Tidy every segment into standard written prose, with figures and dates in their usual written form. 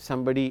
somebody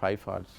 5 hours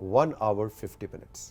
1 hour 50 minutes.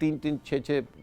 3-3 6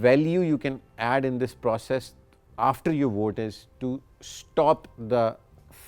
value you can add in this process after your vote is to stop the